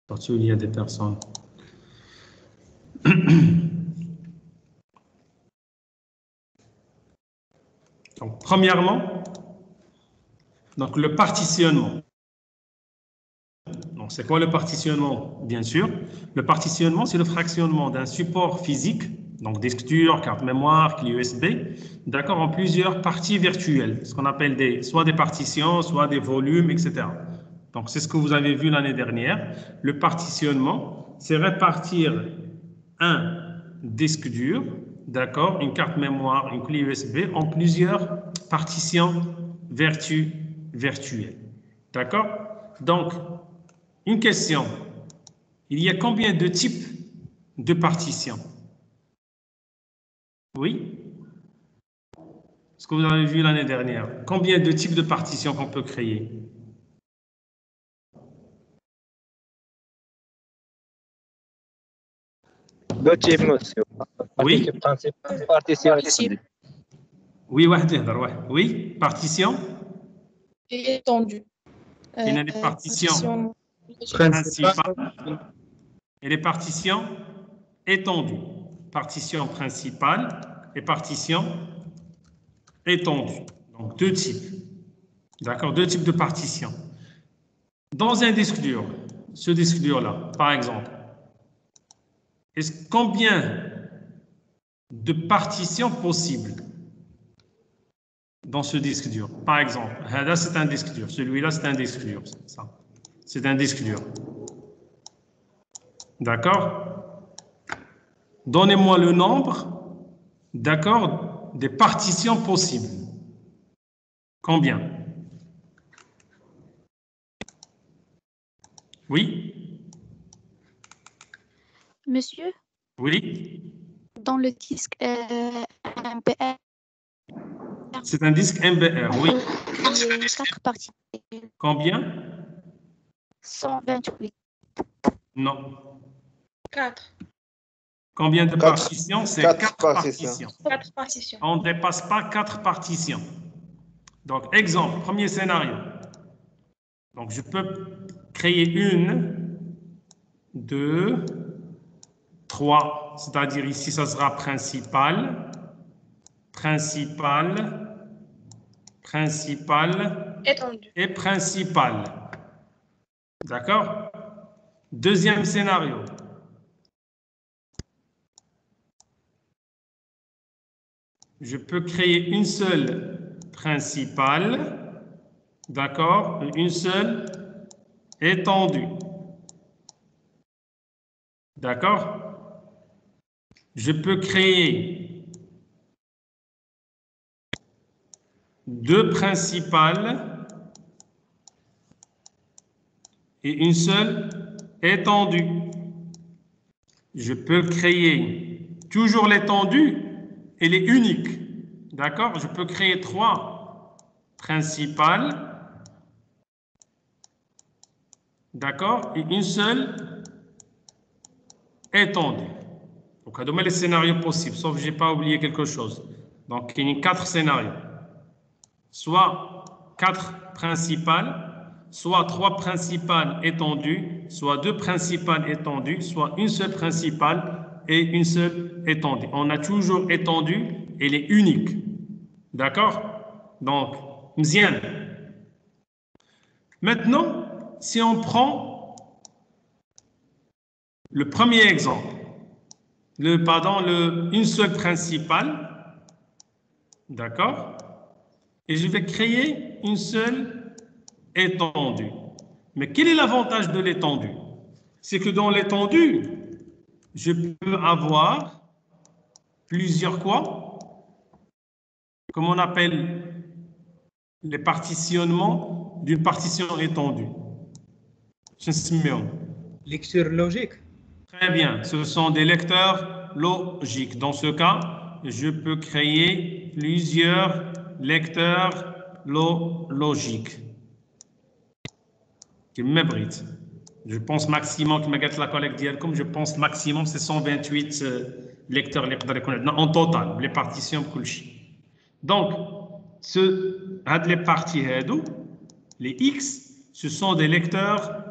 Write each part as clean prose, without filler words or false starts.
Surtout il y a des personnes. Donc, premièrement, donc le partitionnement. Donc, c'est quoi le partitionnement? Bien sûr, le partitionnement, c'est le fractionnement d'un support physique, donc disque dur, carte mémoire, clé USB, d'accord, en plusieurs parties virtuelles, ce qu'on appelle soit des partitions, soit des volumes, etc. Donc, c'est ce que vous avez vu l'année dernière. Le partitionnement, c'est répartir un disque dur, d'accord, une carte mémoire, une clé USB, en plusieurs partitions virtuelles. D'accord? Donc, une question. Il y a combien de types de partitions? Oui? Ce que vous avez vu l'année dernière. Combien de types de partitions qu'on peut créer? Deux types, monsieur. Oui? Partition principale, partition étendue. Oui, oui, partition? Et étendue. Il y a des partitions principales et des partitions étendues. Partition principale et partition étendue. Donc, deux types. D'accord? Deux types de partitions. Dans un disque dur, ce disque dur-là, par exemple, combien de partitions possibles dans ce disque dur? Par exemple, là, c'est un disque dur. Celui-là, c'est un disque dur. C'est un disque dur. D'accord? Donnez-moi le nombre, d'accord, des partitions possibles. Combien? Oui? Monsieur, Oui? dans le disque MBR, C'est un disque MBR, oui. il y a 4 parties. Combien? 128. Non. 4. Combien de partitions? C'est 4 partitions. 4 partitions. On ne dépasse pas 4 partitions. Donc, exemple, premier scénario. Donc, je peux créer 1, 2, 3. C'est-à-dire ici, ça sera principal, Étendue. et principal. D'accord? Deuxième scénario. Je peux créer une seule principale, d'accord, une seule étendue. D'accord? Je peux créer 2 principales et une seule étendue. Je peux créer toujours l'étendue, elle est unique. D'accord? Je peux créer 3 principales, d'accord, et une seule étendue. Donc, à les scénarios possibles, sauf que je n'ai pas oublié quelque chose. Donc, il y a 4 scénarios. Soit 4 principales, soit 3 principales étendues, soit 2 principales étendues, soit une seule principale et une seule étendue. On a toujours étendue, elle est unique. D'accord? Donc, mzien. Maintenant, si on prend le premier exemple, une seule principale, d'accord? Et je vais créer une seule étendue. Mais quel est l'avantage de l'étendue? C'est que dans l'étendue, je peux avoir plusieurs quoi? Comment on appelle les partitionnements d'une partition étendue? Lecture logique. Très bien, ce sont des lecteurs logiques. Dans ce cas, je peux créer plusieurs lecteurs logiques. Je pense maximum, la collègue comme je pense maximum, c'est 128 lecteurs en total, les partitions. Donc, les parties, les X, ce sont des lecteurs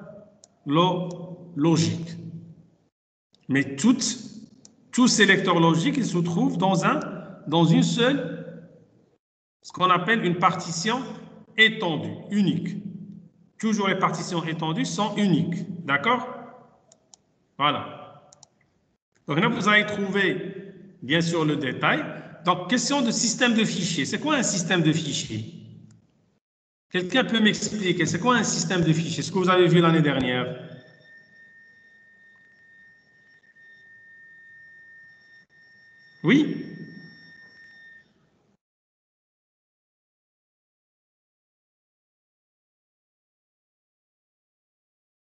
logiques. Mais tous ces lecteurs logiques, ils se trouvent dans une seule, ce qu'on appelle une partition étendue, unique. Toujours les partitions étendues sont uniques. D'accord? Voilà. Donc là, vous allez trouver, bien sûr, le détail. Donc, question de système de fichiers. C'est quoi un système de fichiers? Quelqu'un peut m'expliquer, c'est quoi un système de fichiers? Ce que vous avez vu l'année dernière. Oui?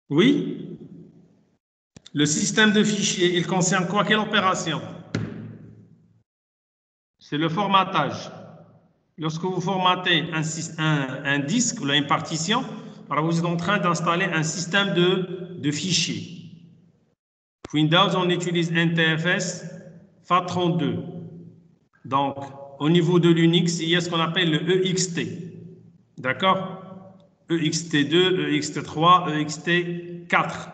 Oui? Le système de fichiers, il concerne quoi? Quelle opération? C'est le formatage. Lorsque vous formatez un disque ou une partition, alors vous êtes en train d'installer un système de fichiers. Windows, on utilise NTFS FAT32. Donc, au niveau de l'Unix, il y a ce qu'on appelle le EXT. D'accord? EXT2, EXT3, EXT4.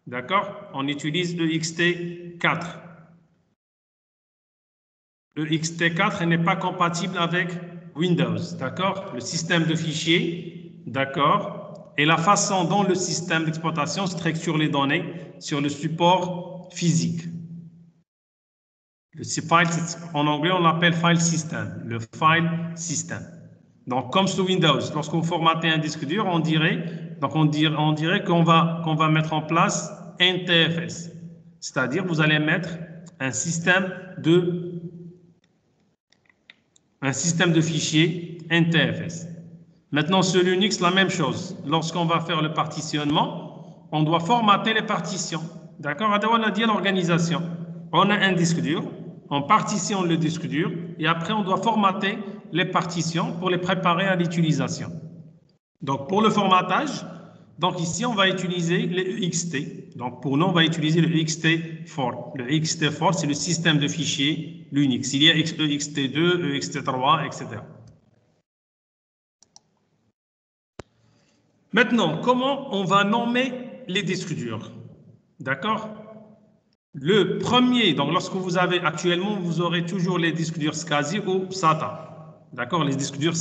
D'accord? On utilise EXT4. EXT4 n'est pas compatible avec Windows. D'accord? Le système de fichiers. D'accord? Et la façon dont le système d'exploitation structure les données sur le support physique. En anglais, on l'appelle file system. Le file system. Donc, comme sur Windows, lorsque vous formatez un disque dur, on dirait qu'on va mettre en place NTFS. C'est-à-dire, vous allez mettre un système de fichiers NTFS. Maintenant, sur Linux, la même chose. Lorsqu'on va faire le partitionnement, on doit formater les partitions. D'accord? On a dit l'organisation. On a un disque dur, on partitionne le disque dur et après, on doit formater les partitions pour les préparer à l'utilisation. Donc, pour le formatage, donc ici, on va utiliser les EXT. Donc, pour nous, on va utiliser le EXT4. Le EXT4, c'est le système de fichiers Linux. Il y a EXT2, EXT3, etc. Maintenant, comment on va nommer les disques durs? D'accord? Le premier, donc lorsque vous avez actuellement, vous aurez toujours les disques durs SCSI ou SATA. D'accord? Les disques durs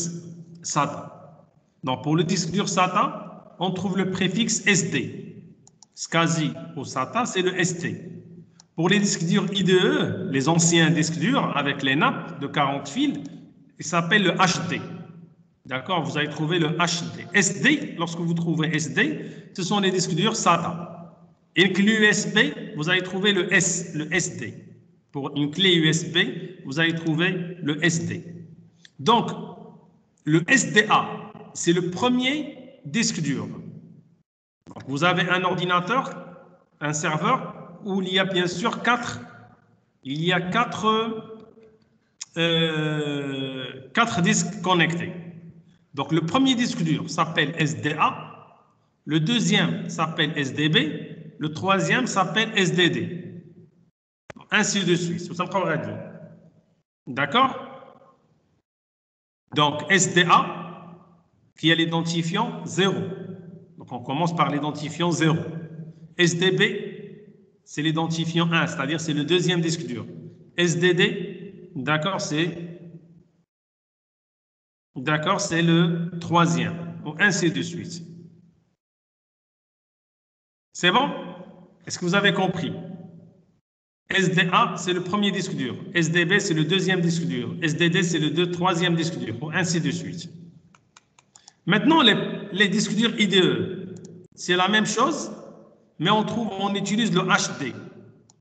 SATA. Donc, pour le disque dur SATA, on trouve le préfixe SD. SCSI ou SATA, c'est le ST. Pour les disques durs IDE, les anciens disques durs avec les nappes de 40 fils, ils s'appellent le HD. D'accord? Vous allez trouver le HD. SD, lorsque vous trouvez SD, ce sont les disques durs SATA. Une clé USB, vous allez trouver le SD. Pour une clé USB, vous allez trouver le SD. Donc, le SDA, c'est le premier disque dur. Donc, vous avez un ordinateur, un serveur, où il y a bien sûr quatre disques connectés. Donc, le premier disque dur s'appelle SDA, le deuxième s'appelle SDB, le troisième s'appelle SDD. Ainsi de suite. D'accord? Donc, SDA, qui est l'identifiant 0. Donc, on commence par l'identifiant 0. SDB, c'est l'identifiant 1, c'est-à-dire c'est le deuxième disque dur. SDD, d'accord, c'est le troisième. Ainsi de suite. C'est bon? Est-ce que vous avez compris? SDA, c'est le premier disque dur. SDB, c'est le deuxième disque dur. SDD, c'est le troisième disque dur. Ainsi de suite. Maintenant, les disques durs IDE, c'est la même chose, mais on utilise le HD.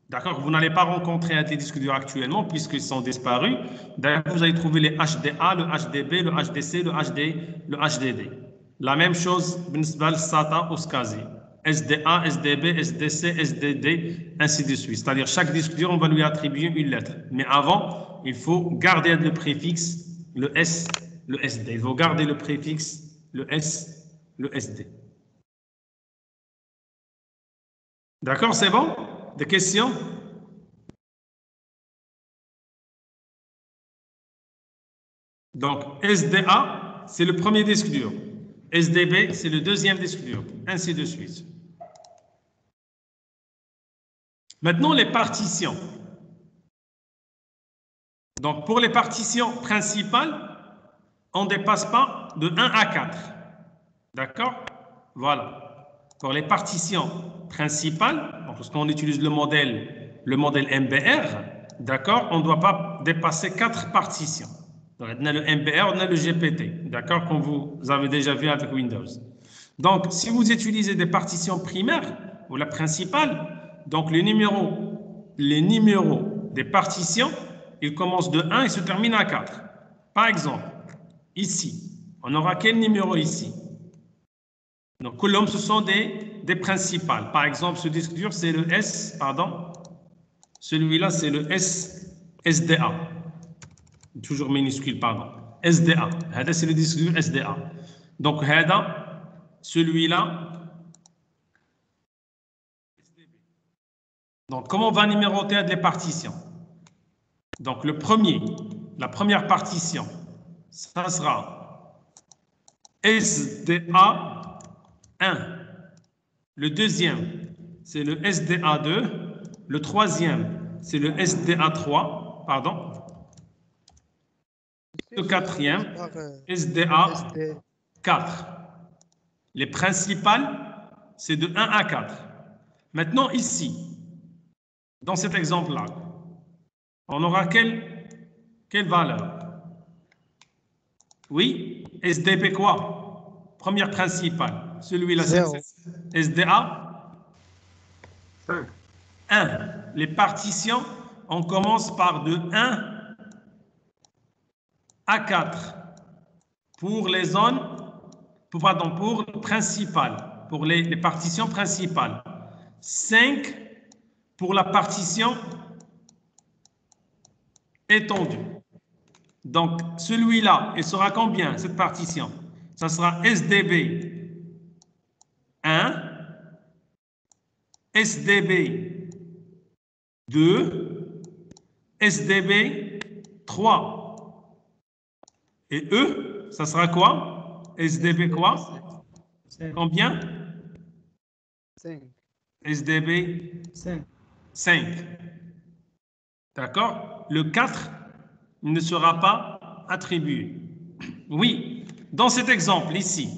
D'accord? Vous n'allez pas rencontrer des disques durs actuellement puisqu'ils sont disparus. D'ailleurs, vous allez trouver les HDA, le HDB, le HDC, le HDD. La même chose, SATA ou SCSI. SDA, SDB, SDC, SDD, ainsi de suite. C'est-à-dire, chaque disque dur, on va lui attribuer une lettre. Mais avant, il faut garder le préfixe, le S, le SD. Il faut garder le préfixe, le S, le SD. D'accord, c'est bon? Des questions? Donc, SDA, c'est le premier disque dur. SDB, c'est le deuxième disque dur. Ainsi de suite. Maintenant, les partitions. Donc, pour les partitions principales, on ne dépasse pas de 1 à 4. D'accord? Voilà. Pour les partitions principales, donc lorsqu'on utilise le modèle MBR, d'accord, on ne doit pas dépasser 4 partitions. Donc, on a le MBR, on a le GPT, d'accord, comme vous avez déjà vu avec Windows. Donc, si vous utilisez des partitions primaires ou la principale, donc les numéros des partitions, ils commencent de 1 et se terminent à 4. Par exemple, ici, on aura quel numéro ici? Donc, colonnes, ce sont des principales. Par exemple, ce disque dur, c'est le S, pardon. Celui-là, c'est le SDA. Toujours minuscule, pardon. SDA. C'est le disque dur SDA. Donc, celui-là. Donc, comment on va numéroter les partitions? Donc, la première partition, ça sera SDA 1. Le deuxième, c'est le SDA 2. Le troisième, c'est le SDA 3. Pardon. Le quatrième, SDA 4. Les principales, c'est de 1 à 4. Maintenant, ici, dans cet exemple-là, on aura quelle valeur? Oui, SDB quoi? Première principale. Celui-là, c'est SDA 1. Les partitions, on commence par de 1 à 4 pour les zones, pour principales, pour les partitions principales. 5 pour la partition étendue. Donc, celui-là, il sera combien, cette partition? Ça sera SDB 1, SDB 2, SDB 3. Et E, ça sera quoi? SDB quoi? Combien? 5. SDB 5. D'accord? Le 4 ne sera pas attribué. Oui, dans cet exemple ici,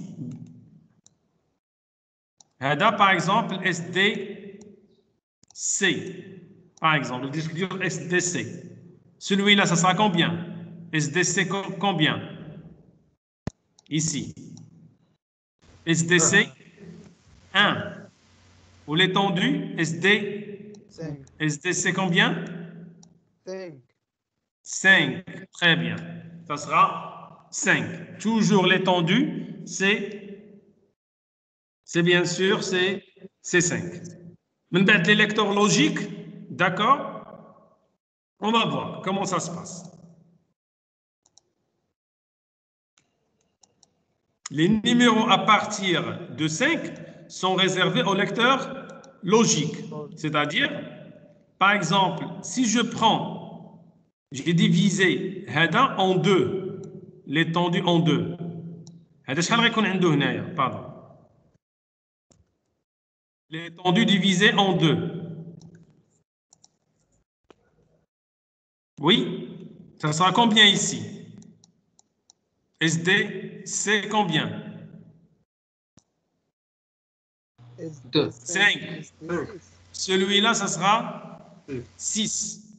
par exemple, SDC, par exemple, le disque dur SDC. Celui-là, ça sera combien? SDC combien? Ici. SDC 1. Pour l'étendue, SDC combien? 5. 5. Très bien. Ça sera 5. Toujours l'étendue, c'est bien sûr, c'est 5. Maintenant, les lecteurs logiques, d'accord? On va voir comment ça se passe. Les numéros à partir de 5 sont réservés aux lecteurs logiques. C'est-à-dire, par exemple, si je prends, j'ai divisé Hada en 2, l'étendue en 2. Pardon. L'étendue divisée en 2. Oui, ça sera combien ici? SD, c'est combien? 2. 5. Celui-là, ça sera 6.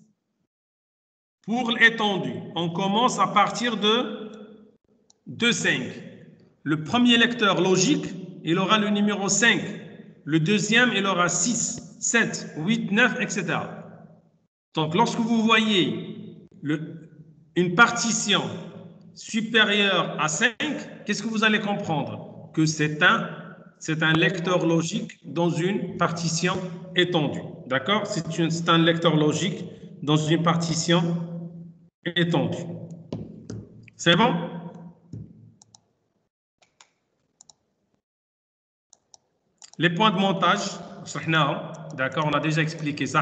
Pour l'étendue, on commence à partir de 5. Le premier lecteur logique, il aura le numéro 5. Le deuxième, il aura 6, 7, 8, 9, etc. Donc, lorsque vous voyez une partition supérieure à 5, qu'est-ce que vous allez comprendre? Que c'est un lecteur logique dans une partition étendue. D'accord? C'est un lecteur logique dans une partition étendue. C'est bon? Les points de montage, d'accord, on a déjà expliqué ça.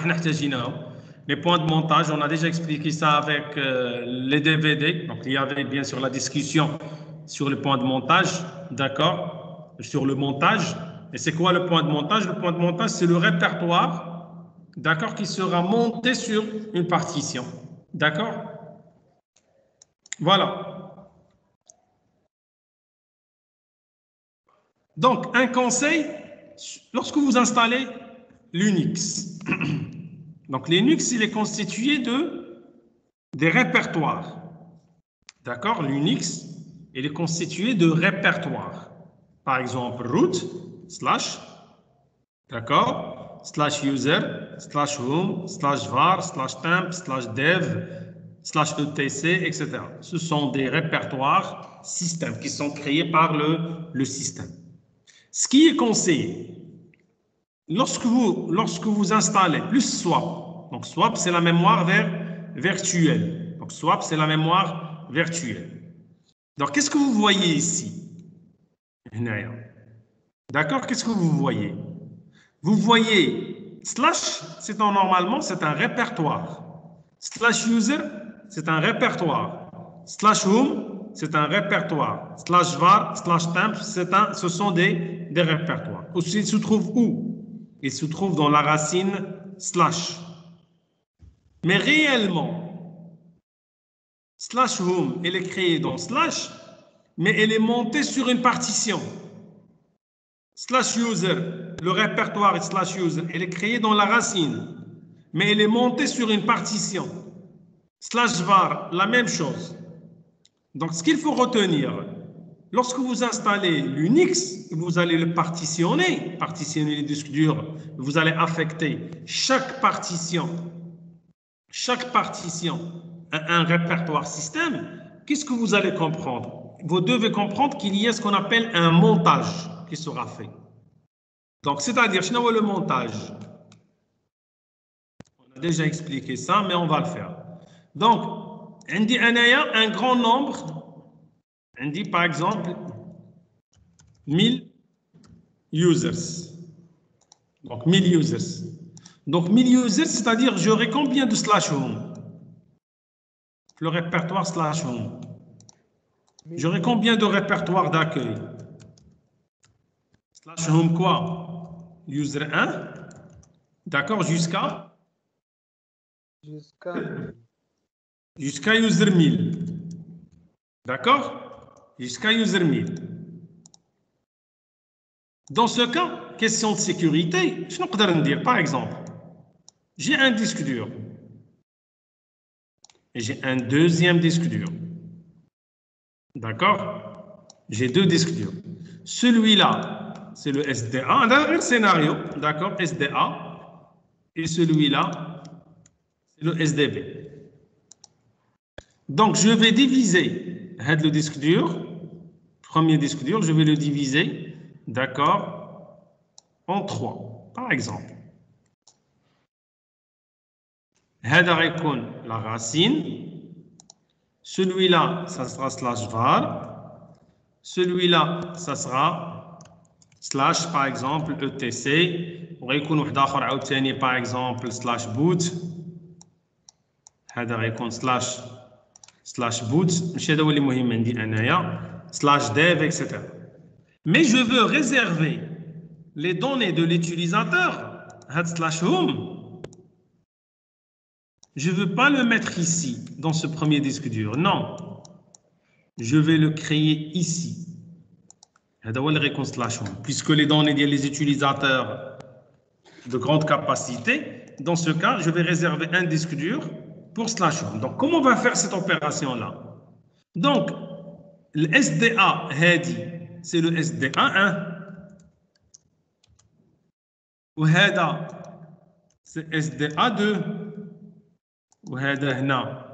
Les points de montage, on a déjà expliqué ça avec les DVD. Donc, il y avait bien sûr la discussion sur les points de montage, d'accord, sur le montage. Et c'est quoi le point de montage? Le point de montage, c'est le répertoire d'accord, qui sera monté sur une partition. D'accord? Voilà. Donc, un conseil, lorsque vous installez l'Unix, donc l'Unix, il est constitué des répertoires. D'accord? L'Unix, il est constitué de répertoires. Par exemple, root, slash, d'accord? Slash user, slash home, slash var, slash temp, slash dev, slash etc., etc. Ce sont des répertoires système qui sont créés par le système. Ce qui est conseillé, lorsque vous installez plus swap, donc swap c'est la mémoire virtuelle. Donc swap c'est la mémoire virtuelle. Donc qu'est-ce que vous voyez ici? D'accord? Qu'est-ce que vous voyez? Vous voyez slash, normalement c'est un répertoire. Slash user, c'est un répertoire. Slash home, c'est un répertoire. Slash var, slash temp, ce sont des répertoires. Il se trouve où? Il se trouve dans la racine slash. Mais réellement, slash home, elle est créée dans slash, mais elle est montée sur une partition. Slash user, le répertoire slash user, elle est créée dans la racine, mais elle est montée sur une partition. Slash var, la même chose. Donc, ce qu'il faut retenir, lorsque vous installez l'Unix, vous allez le partitionner les disques durs, vous allez affecter chaque partition à un répertoire système. Qu'est-ce que vous allez comprendre? Vous devez comprendre qu'il y a ce qu'on appelle un montage qui sera fait. Donc, c'est-à-dire, le montage. On a déjà expliqué ça, mais on va le faire. Donc, on dit un grand nombre, on dit par exemple 1000 users. Donc, 1000 users. Donc, 1000 users, c'est-à-dire, j'aurai combien de slash home? Le répertoire slash home. J'aurai combien de répertoires d'accueil? Slash home quoi? User 1. D'accord, jusqu'à user 1000. D'accord? Jusqu'à user 1000. Dans ce cas, question de sécurité, je ne peux pas dire, par exemple, j'ai un disque dur et j'ai un deuxième disque dur. D'accord? J'ai deux disques durs. Celui-là, c'est le SDA, un dernier scénario, d'accord, SDA, et celui-là, c'est le SDB. Donc, je vais diviser le disque dur, premier disque dur, je vais le diviser, d'accord, en 3, par exemple. La racine, celui-là, ça sera slash var, celui-là, ça sera slash, par exemple, etc. par exemple, slash boot, slash boot, slash dev, etc. Mais je veux réserver les données de l'utilisateur, slash home. Je ne veux pas le mettre ici, dans ce premier disque dur. Non. Je vais le créer ici. Puisque les données des utilisateurs de grande capacité, dans ce cas, je vais réserver un disque dur pour slash home. Donc, comment on va faire cette opération-là? Donc, le SDA, c'est le SDA1. Ou c'est SDA2. وهذا هنا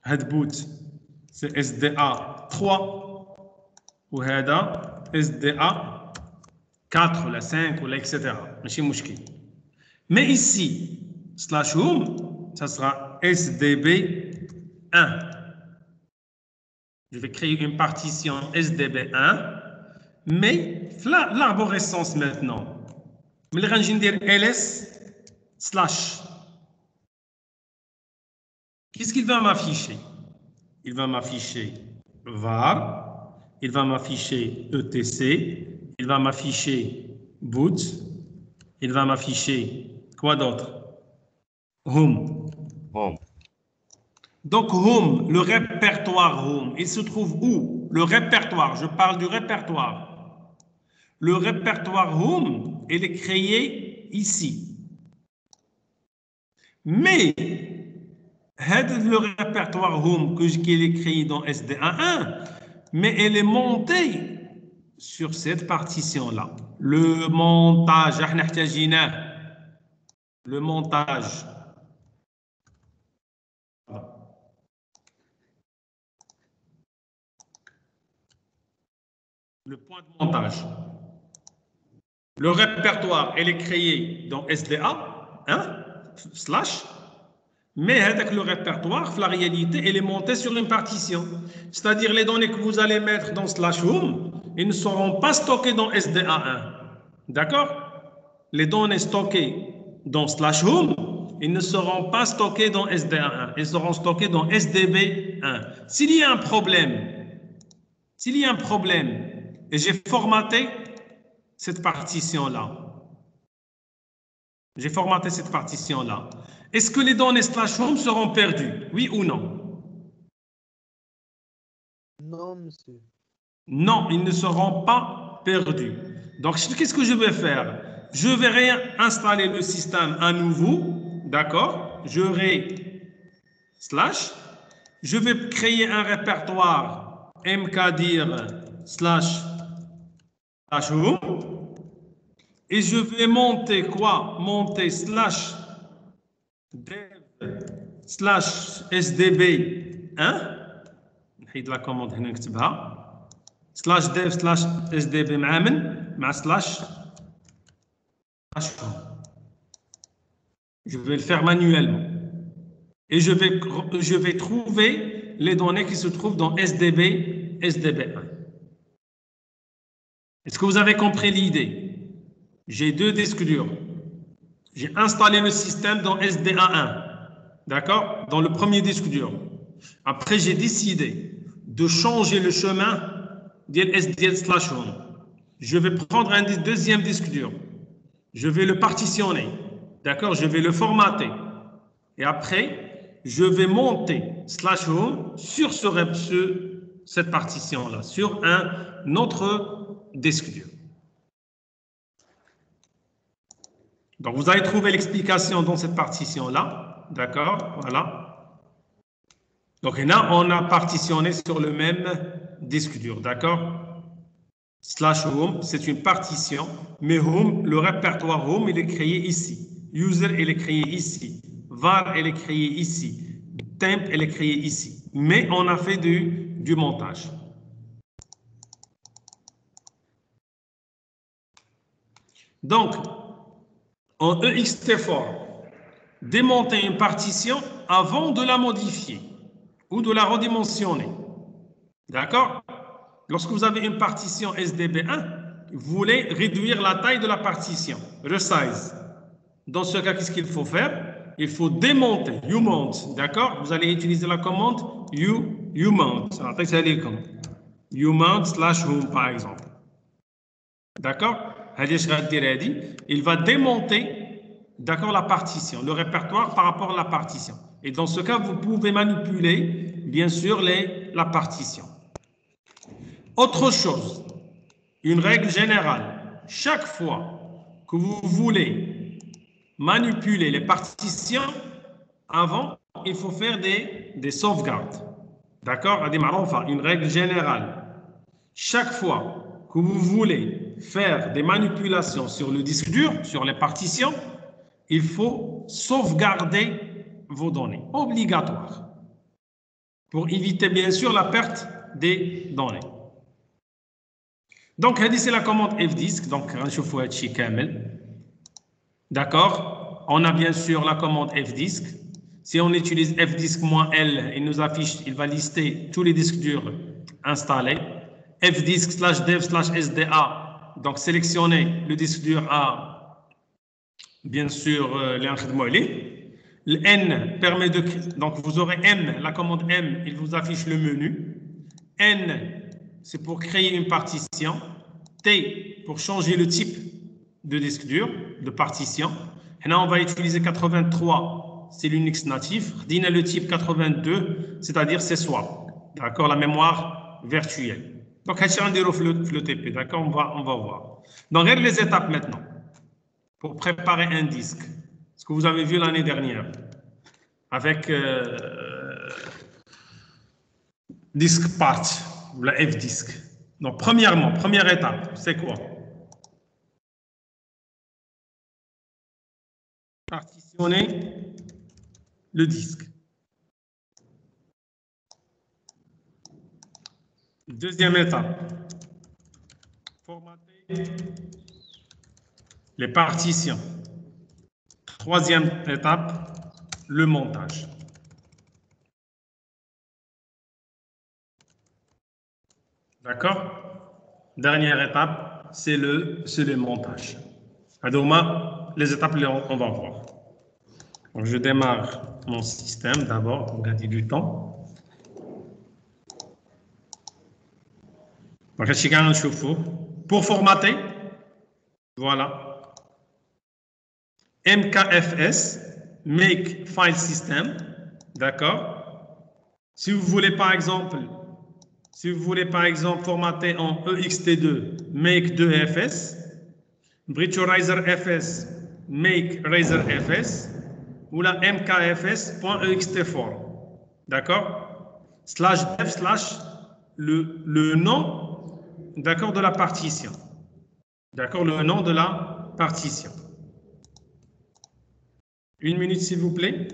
هاد بوت سي اس دي ا 3 وهذا اس دي ا 4 ولا 5 ولا اكسترا ماشي مشكل. Mais ici slash home ça sera SDB1. Je vais créer une partition SDB1 mais l'arborescence maintenant ملي غنجي ندير ls slash. Qu'est-ce qu'il va m'afficher? Il va m'afficher var, il va m'afficher etc, il va m'afficher boot, il va m'afficher quoi d'autre? Home. Home. Donc, home, le répertoire home, il se trouve où? Le répertoire, je parle du répertoire. Le répertoire home, il est créé ici. Mais, le répertoire home qu'il est créé dans SDA1, mais elle est montée sur cette partition-là. Le montage, le montage. Le point de montage. Le répertoire, elle est créé dans SDA, slash, mais avec le répertoire, la réalité, elle est montée sur une partition. C'est-à-dire les données que vous allez mettre dans slash home, ils ne seront pas stockées dans SDA1. D'accord? Les données stockées dans slash home, ils ne seront pas stockées dans SDA1. Ils seront stockées dans SDB1. S'il y a un problème, et j'ai formaté cette partition-là, est-ce que les données slash home seront perdues? Oui ou non? Non, monsieur. Non, ils ne seront pas perdus. Donc, qu'est-ce que je vais faire? Je vais réinstaller le système à nouveau. D'accord? Je vais créer un répertoire mkdir slash home. Et je vais monter quoi? Monter slash dev slash sdb1. نحيد la commande هنا نكتبها slash dev slash sdb مع slash home. Je vais le faire manuellement. Et je vais trouver les données qui se trouvent dans SDB1. Est-ce que vous avez compris l'idée? J'ai deux disques durs. J'ai installé le système dans SDA1. D'accord? Dans le premier disque dur. Après, j'ai décidé de changer le chemin de slash home. Je vais prendre un deuxième disque dur. Je vais le partitionner. D'accord? Je vais le formater. Et après, je vais monter slash home sur cette partition-là, sur un autre disque dur. Donc, vous allez trouver l'explication dans cette partition-là. D'accord? Voilà. Donc, là, on a partitionné sur le même disque dur. D'accord? Slash home, c'est une partition. Mais home, le répertoire home, il est créé ici. User, il est créé ici. Var, elle est créée ici. Temp, elle est créée ici. Mais on a fait du montage. Donc, en EXT4, démonter une partition avant de la modifier ou de la redimensionner. D'accord? Lorsque vous avez une partition SDB1, vous voulez réduire la taille de la partition. Resize. Dans ce cas, qu'est-ce qu'il faut faire? Il faut démonter. Umount. D'accord? Vous allez utiliser la commande umount. Umount slash home, par exemple. D'accord? Il va démonter, d'accord, la partition, le répertoire par rapport à la partition. Et dans ce cas, vous pouvez manipuler, bien sûr, la partition. Autre chose, une règle générale, chaque fois que vous voulez manipuler les partitions, avant, il faut faire des sauvegardes. D'accord? Une règle générale. Chaque fois que vous voulez faire des manipulations sur le disque dur, sur les partitions, il faut sauvegarder vos données. Obligatoire. Pour éviter, bien sûr, la perte des données. Donc, c'est la commande fdisk. Donc, d'accord? On a bien sûr la commande fdisk. Si on utilise fdisk-l, il nous affiche, il va lister tous les disques durs installés. fdisk /dev /sda. Donc, sélectionnez le disque dur A, bien sûr, le N permet de... Donc, vous aurez M, la commande M, il vous affiche le menu. N, c'est pour créer une partition. T, pour changer le type de disque dur. de partition. Et là, on va utiliser 83, c'est l'Unix natif. On a le type 82, c'est-à-dire c'est swap. D'accord, la mémoire virtuelle. Donc, on le TP, d'accord, on va voir. Donc, regardez les étapes maintenant pour préparer un disque. Ce que vous avez vu l'année dernière avec disk part, ou la F-disk. Donc, premièrement, première étape, c'est quoi? Partitionner le disque. Deuxième étape, formater les partitions. Troisième étape, le montage. D'accord? Dernière étape, c'est le montage. Alors, les étapes, on va voir. Donc, je démarre mon système d'abord pour gagner du temps. Pour formater, voilà. MKFS, Make File System, d'accord? Si vous voulez par exemple formater en EXT2, Make 2FS, Virtualizer FS, Make Razor FS, ou la mkfs.ext4, d'accord? /dev/ le nom, d'accord, de la partition, d'accord, le nom de la partition. Une minute, s'il vous plaît.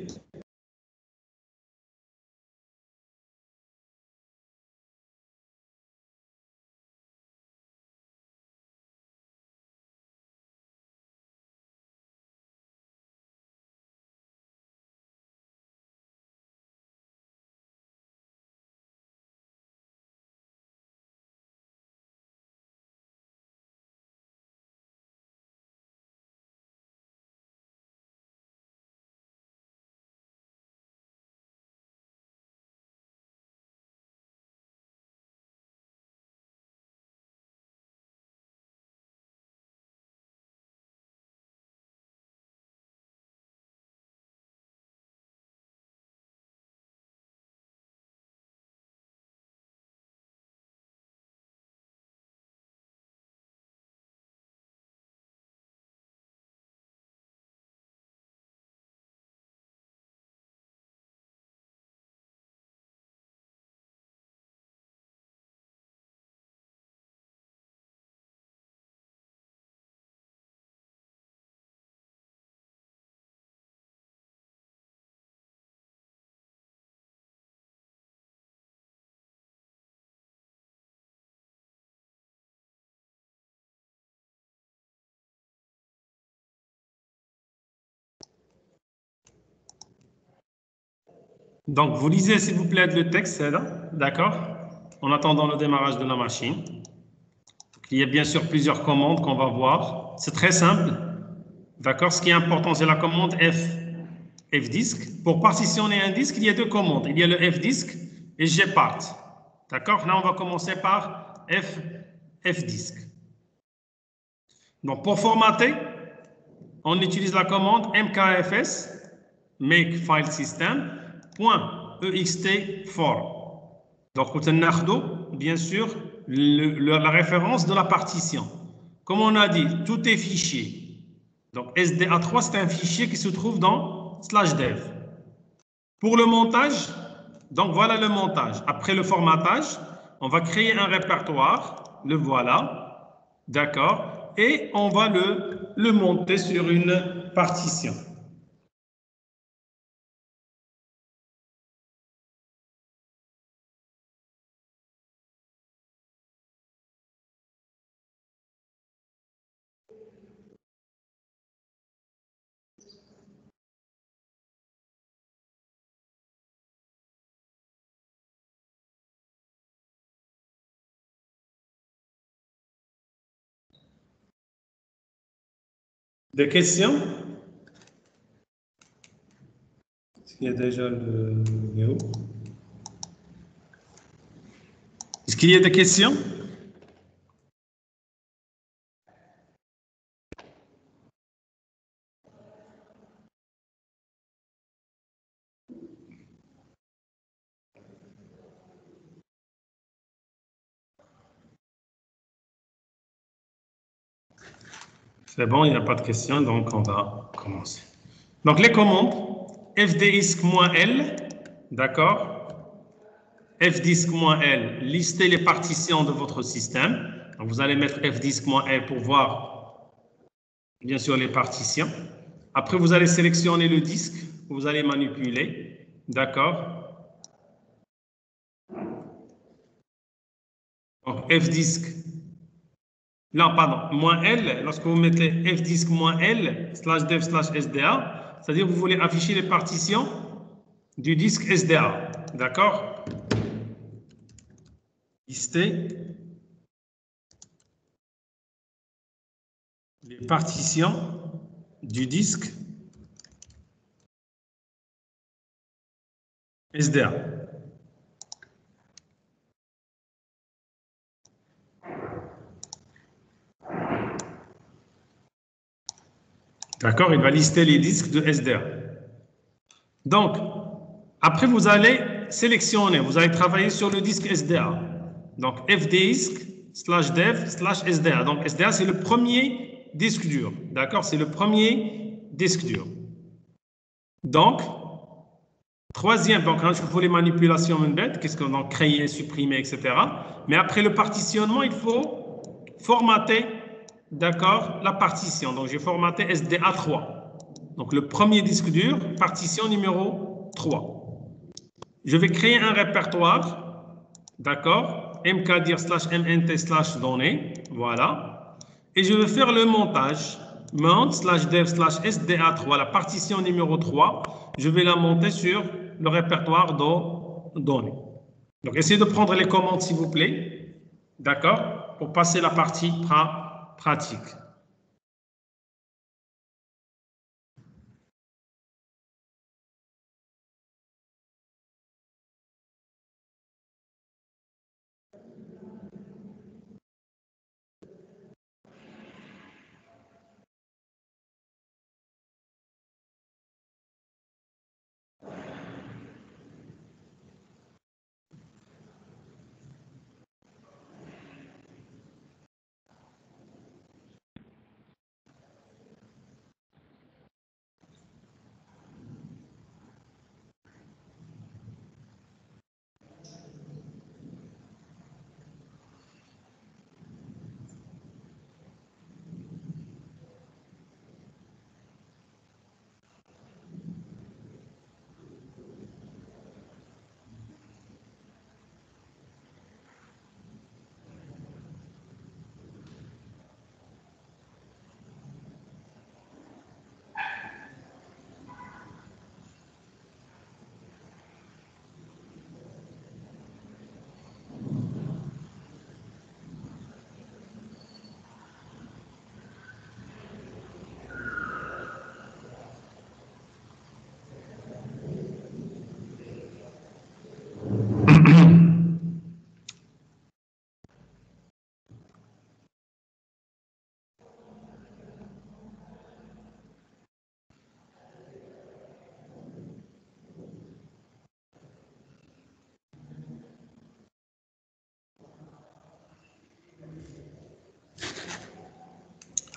Donc, vous lisez, s'il vous plaît, le texte, c'est là, d'accord? En attendant le démarrage de la machine. Il y a bien sûr plusieurs commandes qu'on va voir. C'est très simple, d'accord? Ce qui est important, c'est la commande fdisk. Pour partitionner un disque, il y a deux commandes. Il y a le fdisk et gpart. D'accord? Là, on va commencer par fdisk. Donc, pour formater, on utilise la commande mkfs, make file system, .ext4. Donc, on a bien sûr la référence de la partition. Comme on a dit, tout est fichier. Donc, SDA3, c'est un fichier qui se trouve dans /dev. Pour le montage, donc voilà le montage. Après le formatage, on va créer un répertoire. Le voilà. D'accord. Et on va le monter sur une partition. Des questions? Est-ce qu'il y a déjà le vidéo? Est-ce qu'il y a des questions? C'est bon, il n'y a pas de questions, donc on va commencer. Donc les commandes, fdisk-l, d'accord? fdisk-l, listez les partitions de votre système. Donc vous allez mettre fdisk-l pour voir, bien sûr, les partitions. Après, vous allez sélectionner le disque que vous allez manipuler, d'accord? Donc fdisk, non, pardon, -L, lorsque vous mettez fdisk-L /dev/SDA, c'est-à-dire que vous voulez afficher les partitions du disque SDA, d'accord? Lister les partitions du disque SDA. D'accord, il va lister les disques de SDA. Donc, après, vous allez sélectionner, vous allez travailler sur le disque SDA. Donc, fdisk/dev/SDA. Donc, SDA, c'est le premier disque dur. D'accord, c'est le premier disque dur. Donc, troisième, donc, il faut les manipulations bêtes, qu'est-ce qu'on a créé, supprimé, etc. Mais après le partitionnement, il faut formater, d'accord, la partition. Donc, j'ai formaté SDA3. Donc, le premier disque dur, partition numéro 3. Je vais créer un répertoire, d'accord, mkdir/mnt/données, voilà. Et je vais faire le montage, mount/dev/sda3, la partition numéro 3, je vais la monter sur le répertoire de données. Donc, essayez de prendre les commandes, s'il vous plaît, d'accord, pour passer la partie pratique.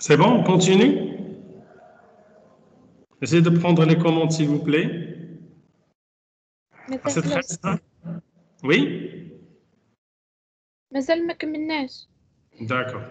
C'est bon, on continue? Essayez de prendre les commandes, s'il vous plaît. Ah, c'est très simple. Oui? مازال ما كملناش. D'accord.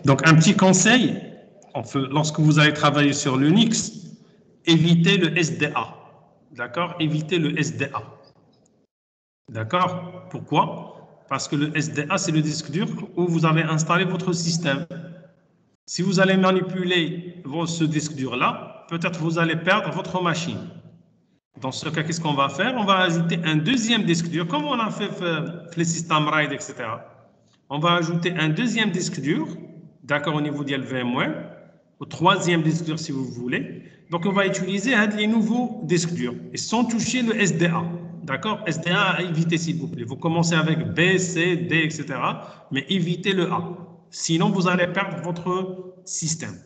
Donc, un petit conseil, lorsque vous allez travailler sur l'Unix, évitez le SDA. D'accord? Évitez le SDA. D'accord? Pourquoi? Parce que le SDA, c'est le disque dur où vous avez installé votre système. Si vous allez manipuler ce disque dur-là, peut-être vous allez perdre votre machine. Dans ce cas, qu'est-ce qu'on va faire? On va ajouter un deuxième disque dur, comme on a fait les systèmes RAID, etc. On va ajouter un deuxième disque dur, d'accord, au niveau de VMware, au troisième disque dur si vous voulez. Donc, on va utiliser les nouveaux disques durs, et sans toucher le SDA. D'accord? SDA à éviter, s'il vous plaît. Vous commencez avec B, C, D, etc. Mais évitez le A. Sinon, vous allez perdre votre système.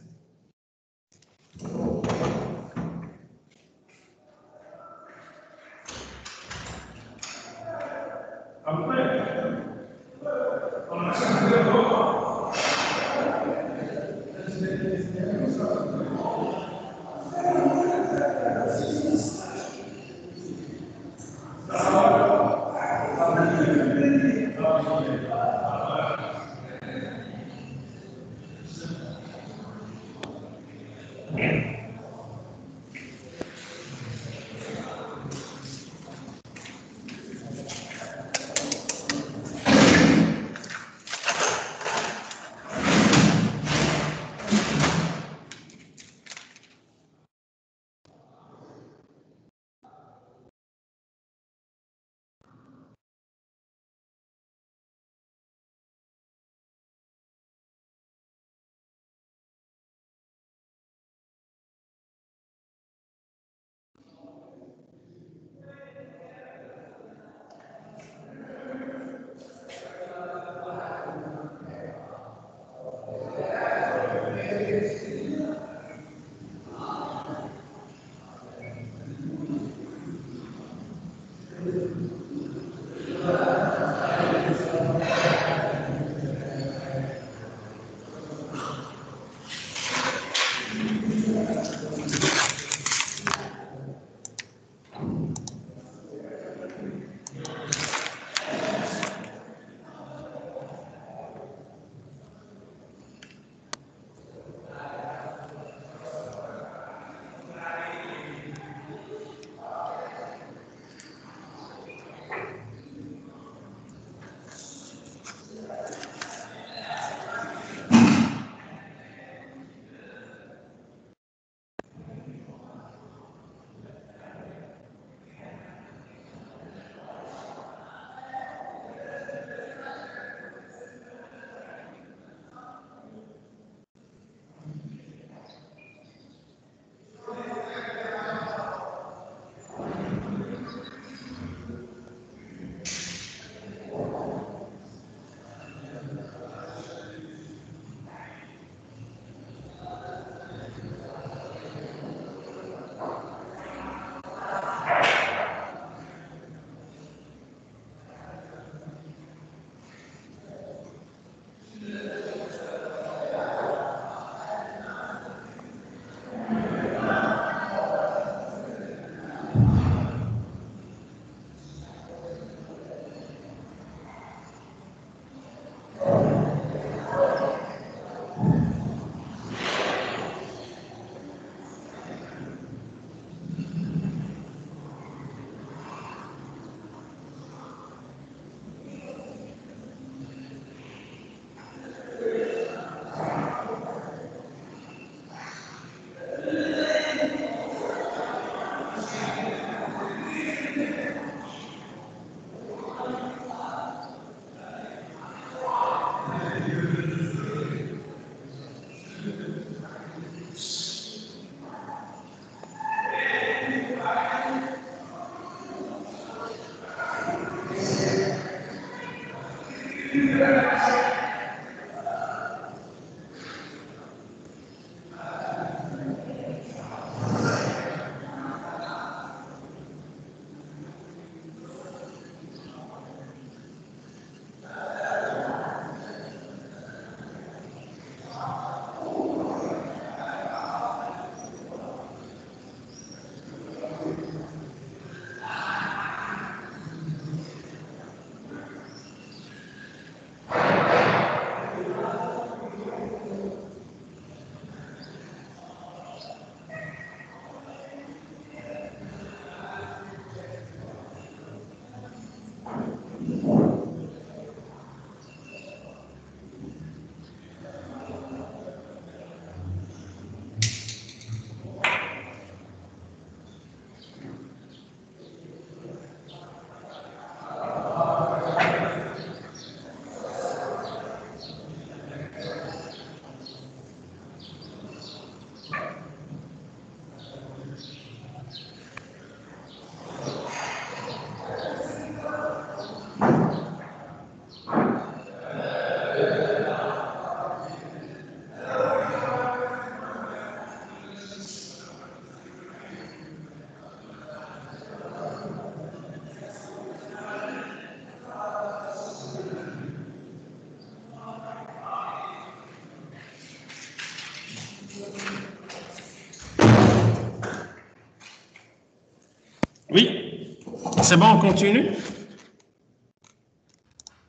c'est bon, on continue?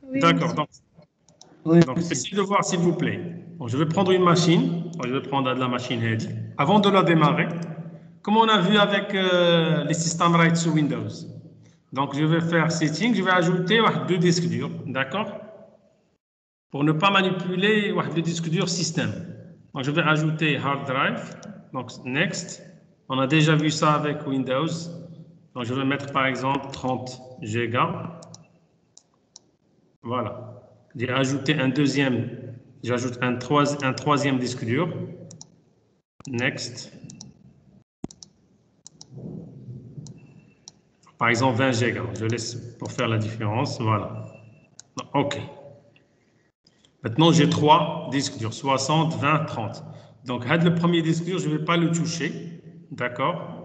Oui, D'accord. Oui. Donc, essayez de voir, s'il vous plaît. Bon, je vais prendre une machine. Bon, je vais prendre de la machine Head. Avant de la démarrer, comme on a vu avec les systèmes RAID sous Windows. Donc, je vais faire Setting. Je vais ajouter deux disques durs. D'accord? Pour ne pas manipuler le disque dur système. Donc, je vais ajouter Hard Drive. Donc, Next. On a déjà vu ça avec Windows. Donc, je vais mettre par exemple 30 Go. Voilà. J'ai ajouté un deuxième, j'ajoute un troisième disque dur. Next. Par exemple, 20 Go. Je laisse pour faire la différence. Voilà. OK. Maintenant, j'ai 3 disques durs, 60, 20, 30. Donc, le premier disque dur, je ne vais pas le toucher. D'accord?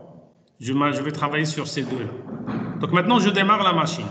Je vais travailler sur ces deux-là. Donc, maintenant, je démarre la machine.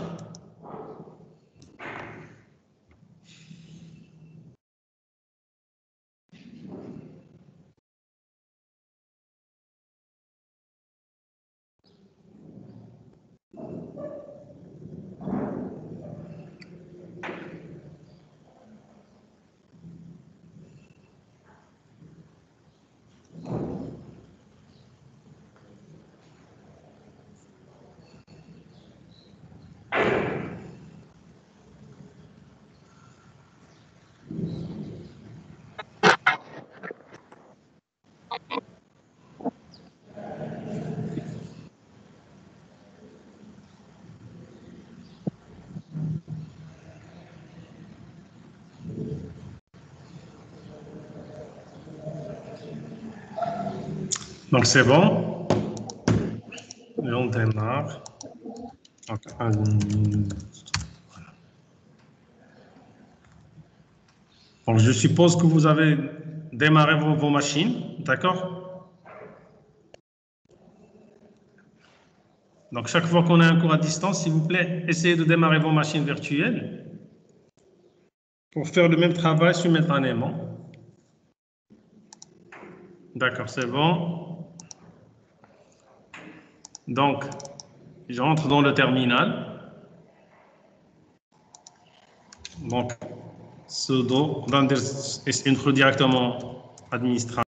Donc, c'est bon. Et on démarre. Donc, donc, je suppose que vous avez démarré vos machines. D'accord? Donc, chaque fois qu'on a un cours à distance, s'il vous plaît, essayez de démarrer vos machines virtuelles pour faire le même travail simultanément. D'accord, c'est bon. Donc, j'entre dans le terminal. Donc, sudo, dans directement administrateur.